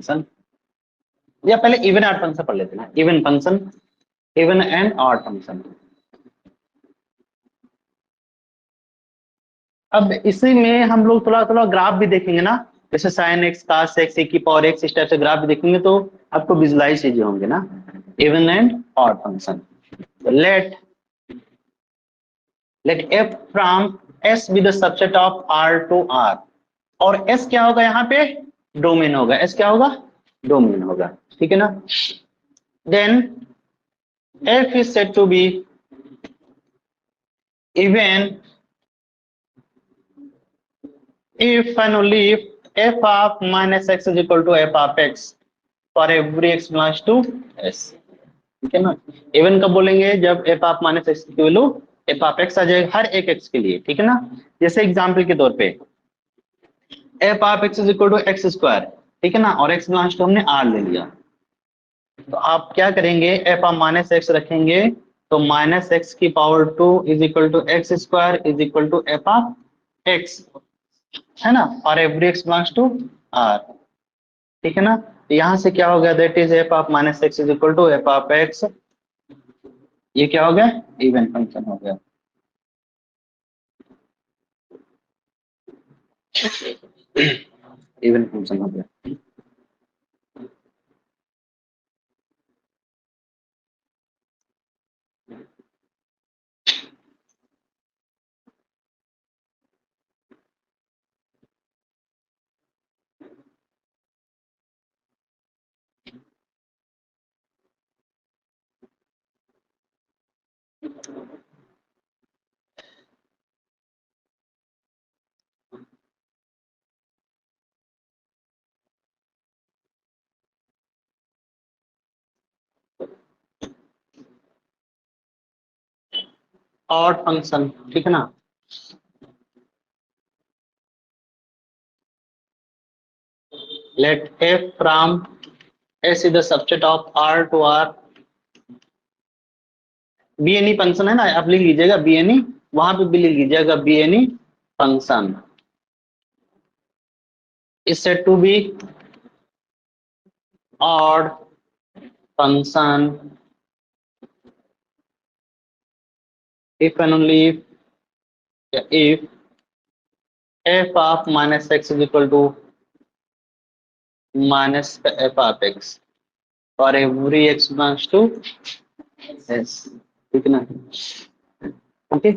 Function, या पहले even odd function पढ़ लेते हैं ना, even function, even and odd function. अब इसी में हम लोग थोड़ा थोड़ा ग्राफ भी देखेंगे ना, जैसे sine x, cos x, e की पावर एक्स, इस टाइप से ग्राफ भी देखेंगे तो आपको विजुलाइज चीजें होंगे ना, even and odd function. Let f from s be the subset of r to r, और s क्या होगा यहाँ पे, डोमेन होगा, s क्या होगा, डोमेन होगा, ठीक है ना। Then f is said to be even if and only if f of minus x is equal to f of x for every x belongs to s, ठीक है ना। इवन कब बोलेंगे, जब f ऑफ माइनस एक्स की value f of x आ जाएगा हर एक x के लिए, ठीक है ना। जैसे एग्जांपल के तौर पे f of x is equal to x square, ठीक है ना, और x बिलोंग्स टू हमने r ले लिया, तो आप क्या करेंगे, f ऑफ माइनस एक्स रखेंगे, तो माइनस एक्स की power 2 is equal to x square is equal to f of x, है ना, और every x belongs to r, ठीक है ना। तो यहां से क्या हो गया, that is f of minus x is equal to f of x, ये क्या हो गया, इवन फंक्शन हो गया। इवन फंक्शन हो गया। ऑड फंक्शन, ठीक है ना। Let f from s is the subset of r to r, be any function है ना, आप लिख लीजिएगा बी एनी, वहां पे भी लिख लीजिएगा B any function is said to be odd function if and only if f of minus x is equal to minus f of x for every x belongs to s, ठीक है ना, okay.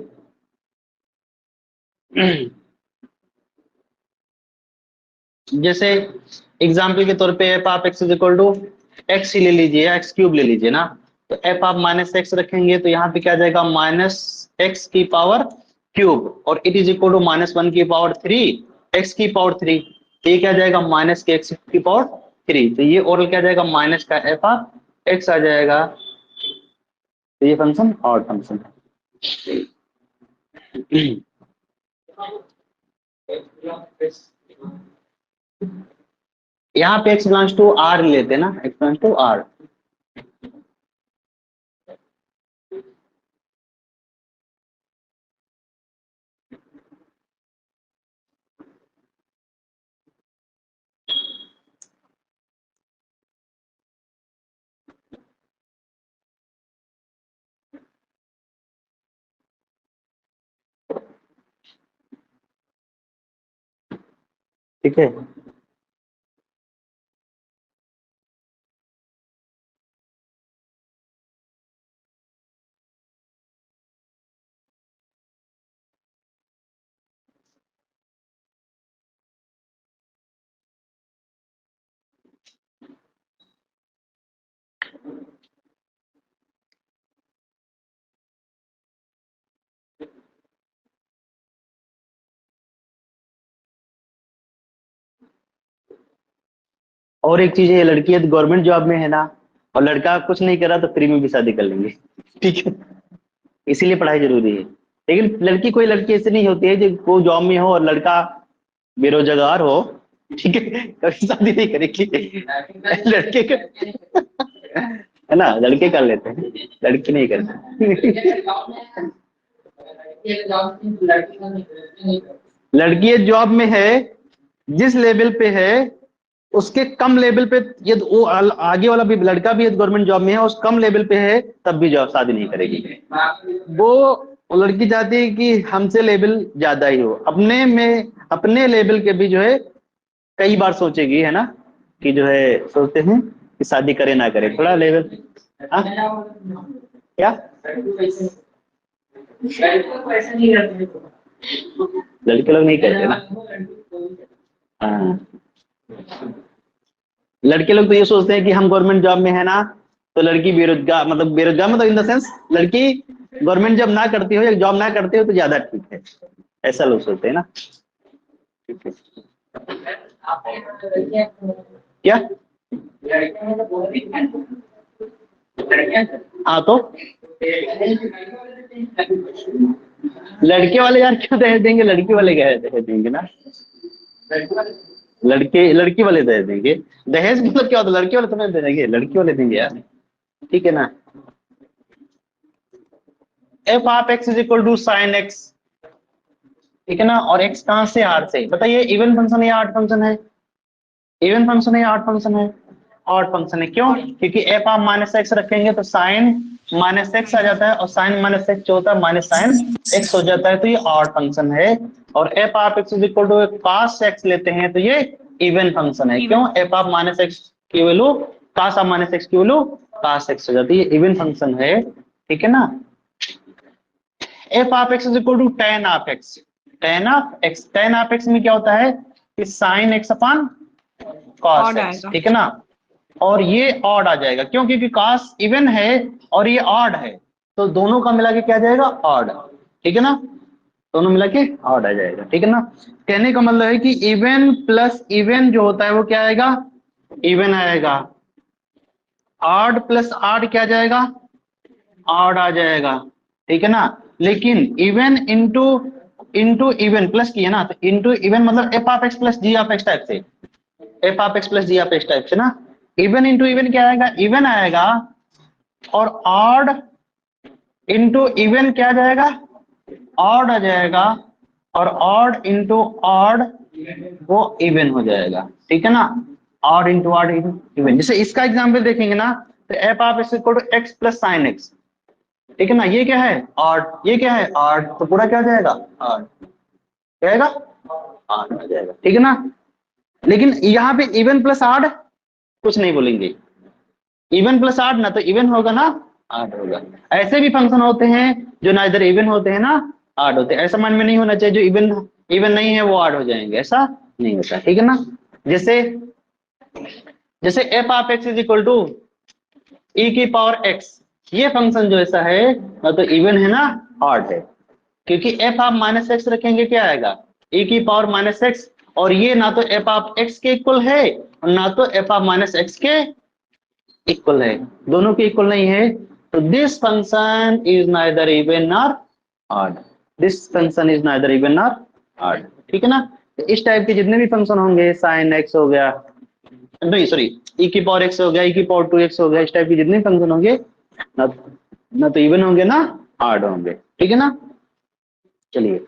जैसे example के तौर पे f of x is equal to x ही ले लीजिए या एक्स क्यूब ले लीजिए ना, तो f ऑफ माइनस एक्स रखेंगे तो यहाँ पे क्या जाएगा, माइनस एक्स की पावर क्यूब, और it is equal to minus one की पावर 3 एक्स की पावर 3, तो ये क्या जाएगा, माइनस के एक्स की पावर 3, तो ये ओरल क्या जाएगा, माइनस का f ऑफ x आ जाएगा, तो ये फंक्शन ऑड फंक्शन है। यहाँ पे x बिलोंग्स टू r लेते हैं ना, x बिलोंग्स टू r, ठीक है। और एक चीज है, लड़की है तो गवर्नमेंट जॉब में है ना, और लड़का कुछ नहीं कर रहा तो फ्री में भी शादी कर लेंगे, ठीक है, इसीलिए पढ़ाई जरूरी है। लेकिन लड़की, कोई लड़की ऐसी नहीं होती है जो को जॉब में हो और लड़का बेरोजगार हो, ठीक है, कभी शादी नहीं करेगी। लड़के है ना, लड़के कर लेते हैं, लड़की नहीं करते। लड़की जॉब में है, जिस लेवल पे है उसके कम लेवल पे, यदि वो आगे वाला भी लड़का भी यदि गवर्नमेंट जॉब में है, उस कम लेवल पे है, तब भी जॉब शादी नहीं करेगी। वो लड़की चाहती है कि हमसे लेवल ज्यादा ही हो, अपने में अपने लेवल के भी जो है कई बार सोचेगी, है ना, कि जो है सोचते हैं कि शादी करे ना करे, थोड़ा लेवल। हाँ क्या, लड़के लोग नहीं करते ना। हाँ, लड़के लोग तो ये सोचते हैं कि हम गवर्नमेंट जॉब में है ना, तो लड़की बेरोजगार, मतलब बेरोजगार मतलब इन द सेंस लड़की गवर्नमेंट जॉब ना करती हो या जॉब ना करती हो तो ज्यादा ठीक है, ऐसा लोग सोचते हैं ना। ठीक है। क्या, हाँ तो लड़के वाले यार क्यों दहेज देंगे, लड़की वाले क्या दहेज देंगे ना, लड़के लड़की वाले दहेज देंगे। दहेज मतलब क्या होता है, लड़के वाले तो नहीं दे देंगे, लड़की वाले देंगे यार, ठीक है ना। F of x is equal to sine x, ठीक है ना, और एक्स कहां से, आर से। बताइए इवन फंक्शन है या ऑड फंक्शन है, इवन फंक्शन है या ऑड फंक्शन है, ऑड फंक्शन है। क्यों, क्योंकि एफ आप माइनस एक्स रखेंगे तो साइन माइनस एक्स आ जाता है, और साइन माइनस एक्स जो होता है माइनस साइन एक्स हो जाता है, तो ये ऑड फंक्शन है। और एफ आप x is equal to cos x लेते हैं तो ये इवन फंक्शन है। क्यों, एफ आप माइनस एक्स की वैल्यू कॉस आप माइनस एक्स की वैल्यू कॉस एक्स हो जाती है, ये इवन फंक्शन है, ठीक है ना। F of x is equal to tan of x, tan of x, tan of x में क्या होता है कि sine x upon cos x, ठीक है ना। और ये ऑड आ जाएगा, क्यों, क्योंकि कॉस इवन है और ये ऑड है, तो दोनों का मिला के क्या जाएगा, ऑड, ठीक है ना, दोनों मिला के ऑड आ जाएगा, ठीक है ना। कहने का मतलब है कि इवन प्लस इवन जो होता है वो क्या आएगा, इवन आएगा, ऑड प्लस ऑड क्या जाएगा, ऑड आ जाएगा, ठीक है ना। लेकिन even into into even plus की है ना, तो इंटू इवन मतलब f of x plus g of x type से, f of x plus g of x type से ना। इवन इंटू इवन क्या आएगा, इवन आएगा, और ऑड इंटू इवन क्या जाएगा, ऑड आ जाएगा, और ऑड इंटू ऑड वो इवन हो जाएगा, ठीक है ना। ऑड इंटू ऑड इवन, जैसे इसका एग्जाम्पल देखेंगे ना, तो f of x equal to x plus sine x, ठीक है ना, ये क्या है ऑड, ये क्या है ऑड, तो पूरा क्या जाएगा ऑड, क्या आएगा ऑड आ जाएगा, ठीक है ना। लेकिन यहाँ पे इवन प्लस ऑड कुछ नहीं बोलेंगे, इवन प्लस आठ ना तो इवन होगा ना आठ होगा। ऐसे भी फंक्शन होते हैं जो ना इधर इवन होते हैं ना आठ होते हैं, ऐसा मन में नहीं होना चाहिए जो इवन इवन नहीं है वो आठ हो जाएंगे, ऐसा नहीं होता, ठीक है ना। जैसे जैसे f of x is equal to e की पावर एक्स, ये फंक्शन जो ऐसा है ना तो इवन है ना ऑड है, क्योंकि एफ ऑफ माइनस एक्स रखेंगे क्या आएगा ई की पावर माइनस एक्स, और ये ना तो एफ ऑफ एक्स के इक्वल है और ना तो एफ ऑफ माइनस एक्स के इक्वल है, दोनों के इक्वल नहीं है, तो this function is neither even nor odd, this function is neither even nor odd, ठीक है ना। तो इस टाइप के जितने भी फंक्शन होंगे, साइन एक्स हो गया, नहीं सॉरी ई की पावर एक्स हो गया, ई की पावर टू एक्स हो गया, इस टाइप के जितने फंक्शन होंगे ना ना तो इवन होंगे ना ऑड होंगे, ठीक है ना। चलिए,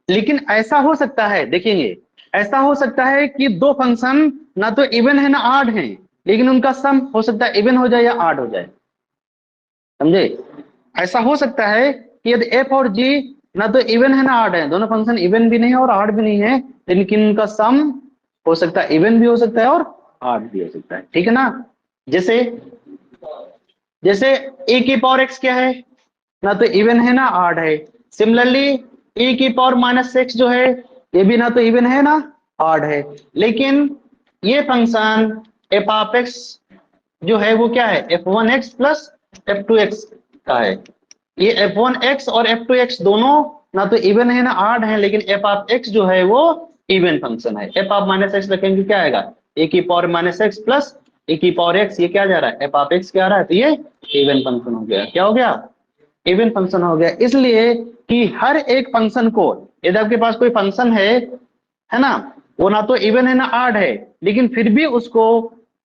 लेकिन ऐसा हो सकता है, देखेंगे ऐसा हो सकता है कि दो फंक्शन ना तो इवन है ना ऑड है, लेकिन उनका सम हो सकता है इवन हो जाए या ऑड हो जाए, समझे। ऐसा हो सकता है कि यदि एफ और जी ना तो इवन है ना ऑड है, दोनों फंक्शन इवन भी नहीं है और ऑड भी नहीं है, लेकिन उनका सम हो सकता है इवन भी हो सकता है और ऑड भी हो सकता है, ठीक है ना। जैसे जैसे ए की पावर एक्स क्या है, ना तो इवन है ना ऑड है। सिमिलरली e की पावर माइनस एक्स जो है ये भी ना तो इवन है ना ऑड है, लेकिन ये फंक्शन एफ ऑफ एक्स जो है वो क्या है F one x plus F two x का है। ये एफ वन एक्स और एफ टू एक्स दोनों ना तो इवन है ना ऑड है, लेकिन एफ ऑफ एक्स जो है वो इवन फंक्शन है। एफ ऑफ माइनस एक्स रखेंगे क्या आएगा ए की पावर माइनस एक्स प्लस ए की पावर एक्स, ये क्या जा रहा है एफ ऑफ एक्स क्या आ रहा है, तो ये इवन फंक्शन हो गया, क्या हो गया इवन फंक्शन हो गया। इसलिए कि हर एक फंक्शन को, यदि आपके पास कोई फंक्शन है ना, वो ना तो इवन है ना ऑड है, लेकिन फिर भी उसको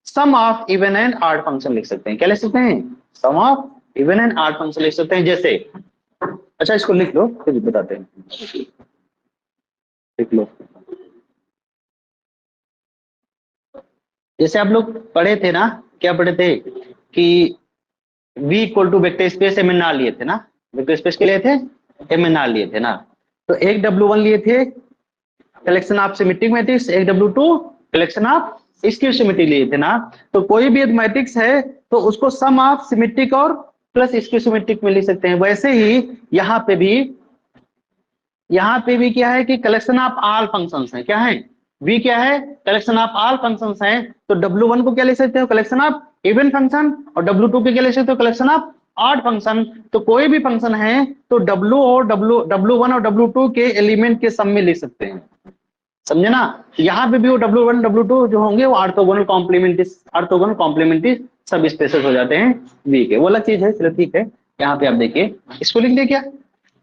sum of even and odd function लिख सकते हैं, क्या लिख सकते हैं sum of even and odd function लिख सकते हैं। जैसे अच्छा इसको लिख लो फिर बताते हैं, लिख लो जैसे आप लोग पढ़े थे ना, क्या पढ़े थे कि V equal to vector space M N R लिए थे ना, वेक्टर स्पेस के लिए थे एम एन आर लिए थे ना। तो एक W1 लिए थे कलेक्शन ऑफ सिमेट्रिक मैट्रिक्स, एक W2 collection of skew symmetric लिए थे ना। तो कोई भी मैट्रिक्स है तो उसको सम ऑफ सिमेट्रिक और प्लस स्क्यू सिमेट्रिक में लिख सकते हैं। वैसे ही यहाँ पे भी क्या है कि कलेक्शन ऑफ ऑल फंक्शंस है। क्या है? V क्या है? कलेक्शन ऑफ ऑल फंक्शंस है। तो W1 को क्या लिख सकते हो? Collection of even function. और W2 को क्या लिख सकते हो? Collection of odd function. तो कोई भी फंक्शन है तो W1 और W2 के एलिमेंट के सम में लिख सकते हैं। समझे ना? यहाँ पे भी वो W1 W2 जो होंगे वो ऑर्थोगोनल कॉम्प्लीमेंट्री सब स्पेसेस हो जाते हैं V के। वो अलग चीज है, चलो ठीक है। यहाँ पे आप देखिए, इसको लिख दिया, क्या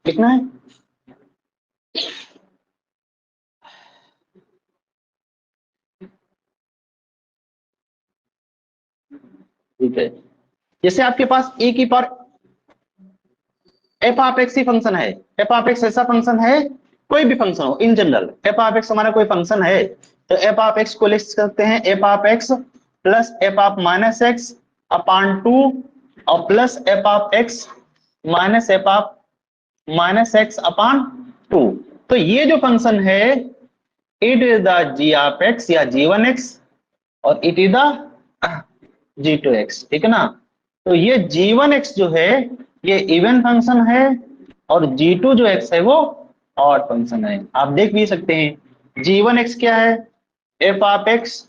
लिखना है? ठीक है। जैसे आपके पास e की power F of x he function है। एफ ऑफ एक्स ऐसा फंक्शन है, कोई भी फंक्शन हो in general, F of x हमारा कोई फंक्शन है तो एफ ऑफ एक्स को लिख सकते हैं f of x plus f of minus x upon 2 और plus f of x minus f of minus x upon 2। तो ये जो फंक्शन है it is the g of x या जी1 एक्स और इट इज द जी2 एक्स। ठीक है ना? तो ये जी1 एक्स जो है ये इवन फंक्शन है और जी2 जो एक्स है वो ऑड फंक्शन है। आप देख भी सकते हैं जी1 एक्स क्या है, F of x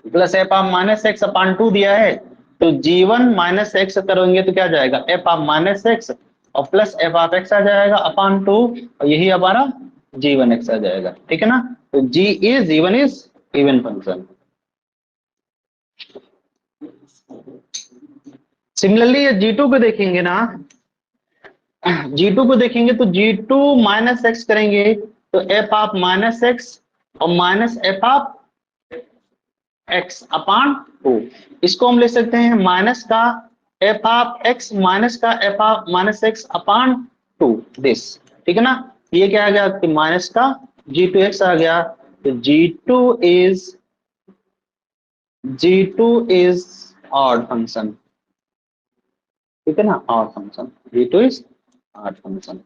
plus f of minus x upon 2 दिया है। तो जी1 माइनस एक्स करोगे तो क्या जाएगा, एफ ऑफ माइनस एक्स और प्लस एफ ऑफ एक्स आ जाएगा अपॉन 2 और यही हमारा जी1 एक्स आ जाएगा। ठीक है ना? तो G1 is even function. Similarly ये G2 को देखेंगे ना, G2 को देखेंगे तो G2 माइनस एक्स करेंगे तो एफ ऑफ माइनस एक्स और minus f of x upon 2। इसको हम ले सकते हैं माइनस का एफ ऑफ एक्स माइनस का F of minus x upon 2 this. ठीक है ना? ये क्या आ गया कि माइनस का G2 एक्स आ गया। तो G2 इज ऑड फंक्शन। ठीक है ना? Odd function, G2 is odd function.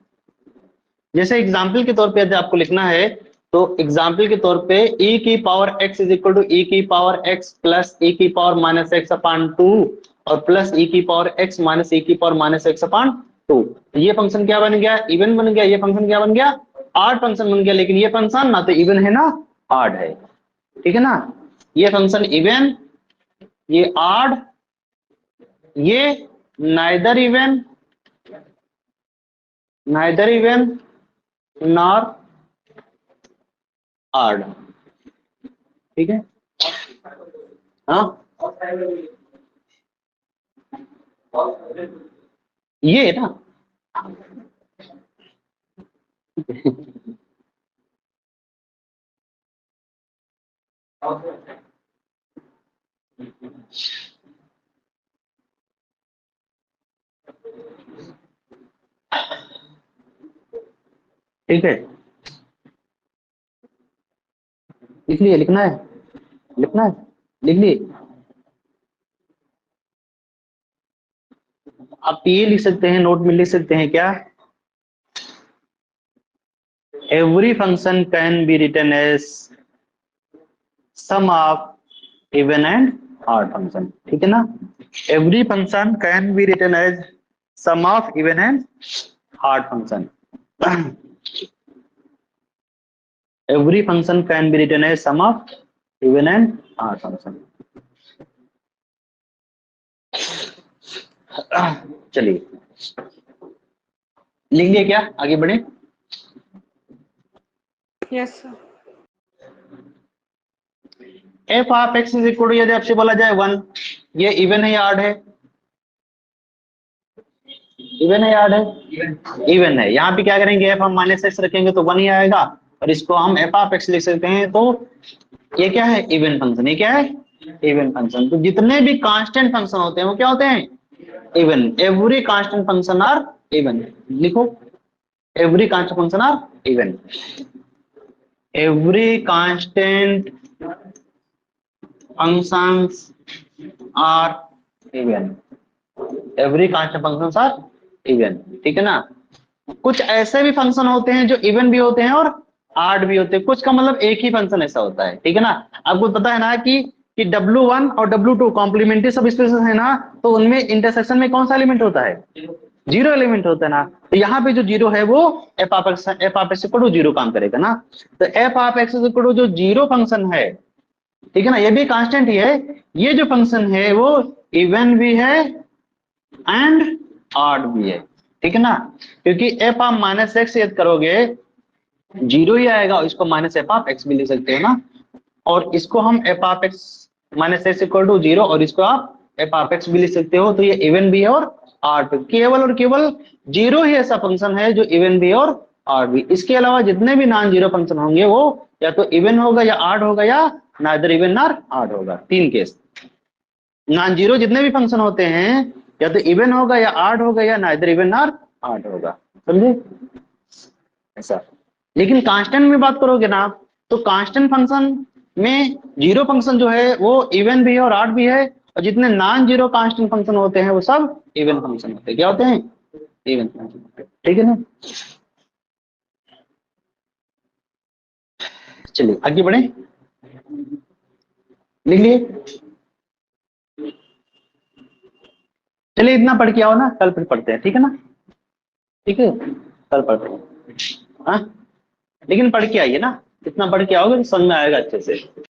जैसे एग्जाम्पल के तौर पे यदि आपको लिखना है तो एग्जाम्पल के तौर पे e की power x is equal to e की पावर x प्लस e की पावर माइनस x अपॉन 2 और प्लस e की पावर x माइनस e की पावर माइनस x अपॉन 2। ये फंक्शन क्या बन गया? इवन बन गया। ये फंक्शन क्या बन गया? ऑड फंक्शन बन गया। लेकिन ये फंक्शन ना तो इवन है ना ऑड है। ठीक है ना? ये फंक्शन इवन, ये ऑड, ये नाइदर इवन नॉर ऑड। ठीक है? हाँ, ये है ना। ठीक है, लिख लिए? लिखना है? लिखना है? लिख लिए? आप ये लिख सकते हैं, नोट में लिख सकते हैं क्या, every function can be written as sum of even and odd function. ठीक है ना? Every function can be written as sum of even and odd function. Every function can be written as sum of even and odd function. चलिए, लिख लिया क्या? आगे बढ़े। Yes sir. F of x is equal to, यदि आपसे बोला जाए 1, ये इवन है या ऑड है? इवन है या ऑड है? इवन है। यहाँ पे क्या करेंगे, एफ हम माइनस एक्स रखेंगे तो 1 ही आएगा और इसको हम एफ ऑफ एक्स लिख सकते हैं। तो ये क्या है? Even function. ये क्या है? Even function. तो जितने भी कांस्टेंट फंक्शन होते हैं वो क्या होते हैं? Even. Every constant function are even. लिखो, every constant function are even. Every constant functions are even, every constant functions are even, ठीक है ना। कुछ ऐसे भी फंक्शन होते हैं जो इवन भी होते हैं और आड भी होते हैं, कुछ का मतलब एक ही फंक्शन ऐसा होता है, ठीक है ना। आपको पता है ना कि W1 और W2 कॉम्प्लीमेंट्री सब स्पेसेस है ना, तो उनमें इंटरसेक्शन में कौन सा एलिमेंट होता है, जीरो एलिमेंट होता है ना। तो यहाँ पे जो जीरो है वो f of x equal to zero काम करेगा ना। तो f of x equal to जो जीरो फंक्शन है, ठीक है ना, ये भी कांस्टेंट ही है। ये जो फंक्शन है वो इवन भी है एंड ऑड भी है, ठीक है ना। क्योंकि एफ ऑफ माइनस एक्स यदि करोगे जीरो ही आएगा, और इसको माइनस एफ ऑफ एक्स भी लिख सकते हो ना। और इसको हम f of x minus x equal to zero, और इसको आप एफ ऑफ एक्स भी लिख सकते हो। तो ये इवन भी है और ऑड भी, केवल और केवल जीरो ही ऐसा फंक्शन है जो इवन भी और ऑड भी। इसके अलावा जितने भी नॉन जीरो फंक्शन होंगे वो या तो इवन होगा या ऑड होगा या नाइदर इवन नॉर ऑड होगा। तीन केस, नॉन जीरो जितने भी फंक्शन होते हैं या तो इवन होगा या ऑड होगा या नाइदर इवन नॉर ऑड होगा, समझे ऐसा। लेकिन कांस्टेंट में बात करोगे ना आप, तो कांस्टेंट फंक्शन में जीरो फंक्शन जो है वो इवन भी है और ऑड भी है, और जितने नॉन जीरो कांस्टेंट फंक्शन होते हैं वो सब इवन फंक्शन होते हैं। क्या होते हैं, इवन फंक्शन होते हैं, ठीक है ना। चलिए आगे बढ़े, लिख लिए। चलिए इतना पढ़ के आओ ना, कल फिर पढ़ते हैं, ठीक है ना। ठीक है, कल पढ़ते हैं हाँ। लेकिन पढ़ के आइए ना, इतना पढ़ के आओगे तो समझ में आएगा अच्छे से।